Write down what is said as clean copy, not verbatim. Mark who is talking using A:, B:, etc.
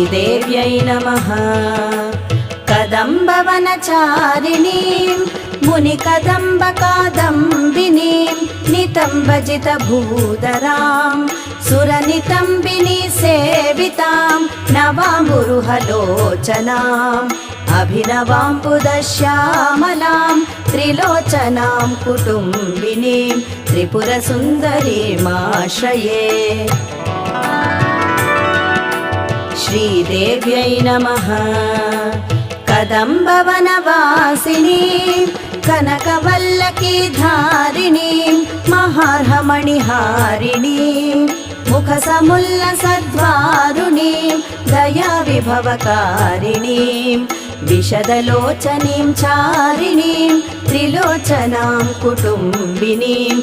A: श्रीदेव्यै नमः। कदम्बवनचारिणीं मुनिकदम्बकादम्बिनीं नितम्बजितभूधरां सुरनितम्बिनी सेवितां नवाम्बुरुहलोचनाम् अभिनवाम्बुदश्यामलां त्रिलोचनां कुटुम्बिनीं त्रिपुरसुन्दरीमाश्रये। श्रीदेव्यै नमः। कदम्बवनवासिनीं कनकवल्लकीधारिणीं महार्हमणिहारिणीं मुखसमुल्लसद्वारुणीं दयाविभवकारिणीं विशदलोचनीं चारिणीं त्रिलोचनां कुटुम्बिनीं